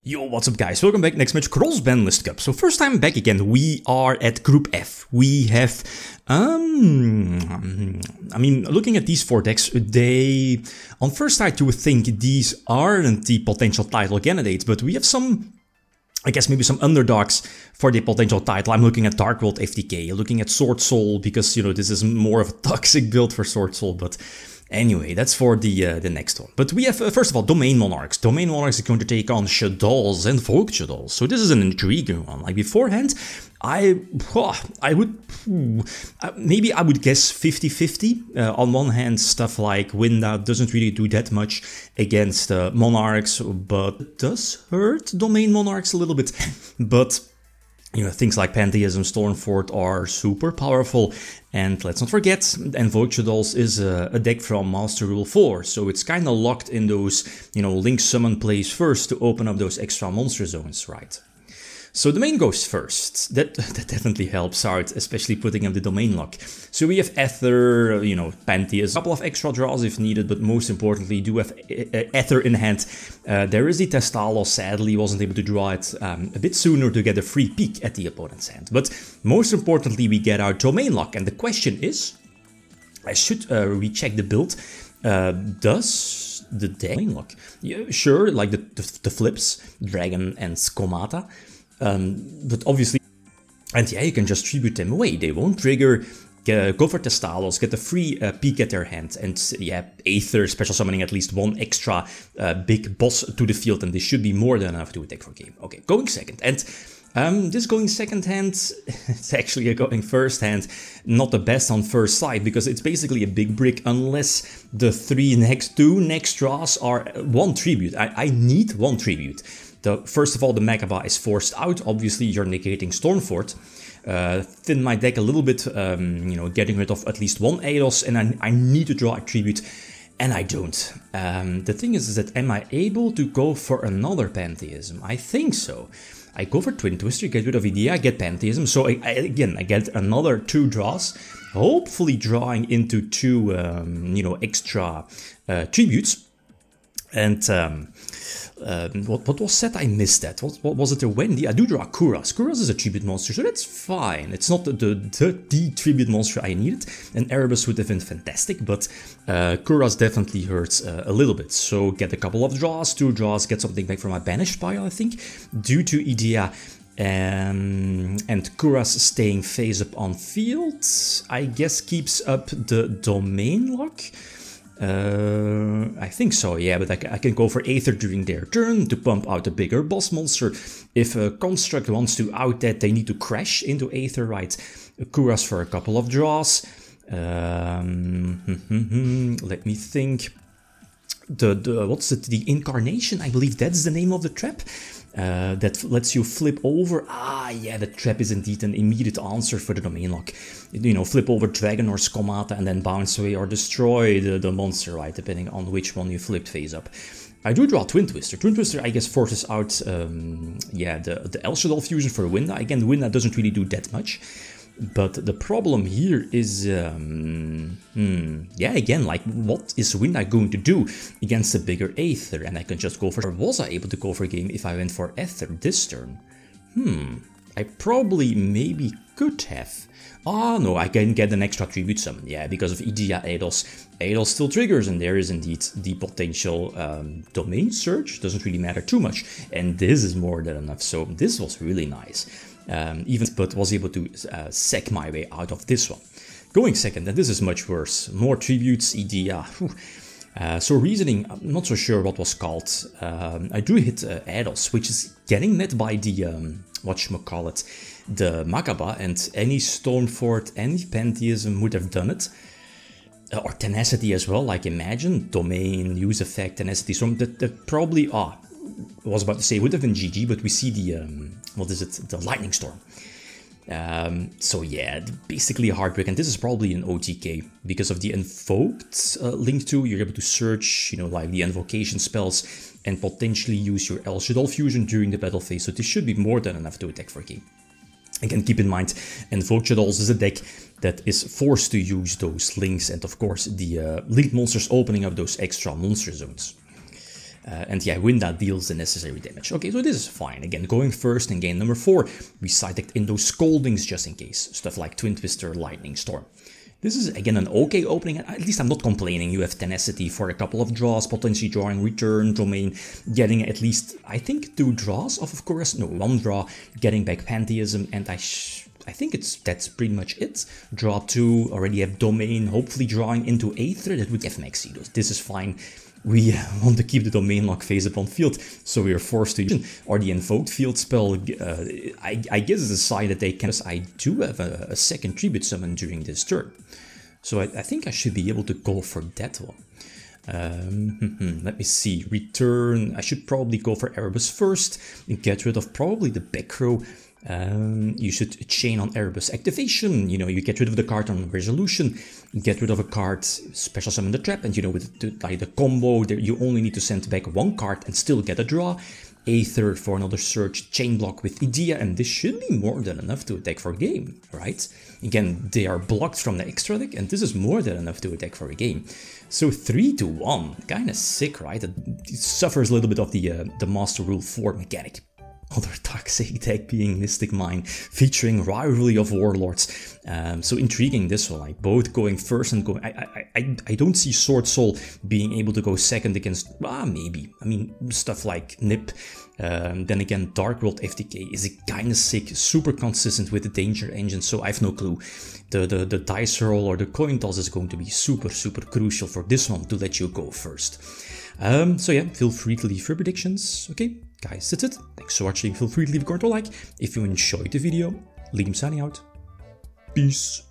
Yo, what's up guys? Welcome back. Next match, Cross-Ban List Cup. So first time back again, we are at Group F. We have, looking at these four decks, they, on first sight you would think these aren't the potential title candidates, but we have some, I guess maybe some underdogs for the potential title. I'm looking at Dark World FTK, looking at Sword Soul, because, you know, this is more of a toxic build for Sword Soul, but anyway, that's for the next one. But we have, first of all, Domain Monarchs. Domain Monarchs is going to take on Shaddolls and Vogue Shaddolls. So this is an intriguing one. Like beforehand, I would guess 50-50. On one hand, stuff like Winda doesn't really do that much against Monarchs, but it does hurt Domain Monarchs a little bit. But you know, things like Pantheism, Stormfort are super powerful, and let's not forget, Vogue Shaddolls is a deck from Master Rule 4, so it's kind of locked in those, you know, Link Summon plays first to open up those extra monster zones, right? So Domain goes first. That definitely helps out, especially putting up the Domain lock. So we have Aether, you know, Pantheism, a couple of extra draws if needed, but most importantly, do have Aether in hand. There is the Testalos, sadly wasn't able to draw it a bit sooner to get a free peek at the opponent's hand. But most importantly, we get our Domain lock, and the question is, I should recheck the build, does the deck Domain lock? Yeah, sure, like the flips, Dragon and Skomata. But obviously, and yeah, you can just tribute them away. They won't trigger. Go for Testalos, get a free peek at their hand, and yeah, Aether special summoning at least one extra big boss to the field, and this should be more than enough to attack for game. Okay, going second, and this going second hand, it's actually a going first hand, not the best on first sight, because it's basically a big brick unless the two next draws are one tribute. I need one tribute. First of all, the Megaba is forced out. Obviously, you're negating Stormfort. Thin my deck a little bit, you know, getting rid of at least one Eidos, and I need to draw a tribute, and I don't. The thing is that, am I able to go for another Pantheism? I think so. I go for Twin Twister, get rid of Idea, get Pantheism, so again, I get another two draws, hopefully drawing into two, you know, extra tributes. And what was said? I missed that. What was it? A Wendy? I do draw Kuras. Kuras is a tribute monster, so that's fine. It's not the tribute monster I needed. And Erebus would have been fantastic, but Kuras definitely hurts a little bit. So get a couple of draws, two draws, get something back from my banished pile, I think, due to Idea. And Kuras staying face up on field, I guess keeps up the Domain lock. I think so, yeah, but I can go for Aether during their turn to pump out a bigger boss monster. If a Construct wants to out that, they need to crash into Aether, right? Kuras for a couple of draws. Let me think. What's it? The Incarnation, I believe that's the name of the trap. That lets you flip over. Ah, yeah, the trap is indeed an immediate answer for the Domain lock. You know, flip over Dragon or Skomata and then bounce away or destroy the monster, right? Depending on which one you flipped face up. I do draw Twin Twister. Twin Twister, I guess, forces out, yeah, the El Shaddol fusion for Winda. Again, Winda doesn't really do that much. But the problem here is, yeah, again, like, what is Winda going to do against a bigger Aether? And I can just go for, or was I able to go for game if I went for Aether this turn? I probably maybe could have. Oh no, I can get an extra tribute summon, yeah, because of Idea Eidos. Eidos still triggers, and there is indeed the potential Domain Surge. Doesn't really matter too much, and this is more than enough, so this was really nice. But was able to sack my way out of this one. Going second, and this is much worse. More tributes, Idea. So Reasoning, I'm not so sure what was called. I do hit Eidos, which is getting met by the, whatchamacallit, the Megaba, and any Stormfort, any Pantheism would have done it. Or Tenacity as well, like imagine, Domain, Use Effect, Tenacity, so that probably, I was about to say would have been GG, but we see the, what is it, the Lightning Storm. So yeah, basically a heartbreak, and this is probably an OTK, because of the invoked Link 2, you're able to search, you know, like the invocation spells, and potentially use your El Shaddol fusion during the battle phase, so this should be more than enough to attack for game. Again, keep in mind, Vogue Shaddolls is a deck that is forced to use those links, and of course the linked monsters opening up those extra monster zones. And yeah, Winda deals the necessary damage. Okay, so this is fine. Again, going first in game number 4, we side-decked in those Scoldings just in case. Stuff like Twin Twister, Lightning Storm. This is again an okay opening. At least I'm not complaining. You have Tenacity for a couple of draws, potentially drawing Return, Domain, getting at least, I think, 2 draws off, of course. No, 1 draw, getting back Pantheism, and I think that's pretty much it. Draw 2, already have Domain, hopefully drawing into Aether. That would have Maxidos. This is fine. We want to keep the Domain lock phase upon field, so we are forced to use or the Invoked Field spell. I guess it's a sign that they can. I do have a second Tribute Summon during this turn, so I think I should be able to go for that one. Let me see. Return. I should probably go for Erebus first and get rid of probably the back row. You should chain on Erebus activation. You know, you get rid of the card on Resolution, get rid of a card, special summon the trap, and you know, with the combo, you only need to send back 1 card and still get a draw. Aether for another search, chain block with Idea, and this should be more than enough to attack for a game, right? Again, they are blocked from the extra deck, and this is more than enough to attack for a game. So 3-1, kinda sick, right? It suffers a little bit of the Master Rule 4 mechanic. Other toxic deck being Mystic Mine, featuring Rivalry of Warlords. So intriguing this one, like both going first and going. I don't see Sword Soul being able to go second against. Maybe. I mean, stuff like Nip. Then again, Dark World FTK is kind of sick, super consistent with the Danger Engine. So I have no clue. The dice roll or the coin toss is going to be super crucial for this one to let you go first. So yeah, feel free to leave your predictions. Okay, guys, that's it. Thanks for watching. Feel free to leave a comment or like. If you enjoyed the video, Liam signing out. Peace.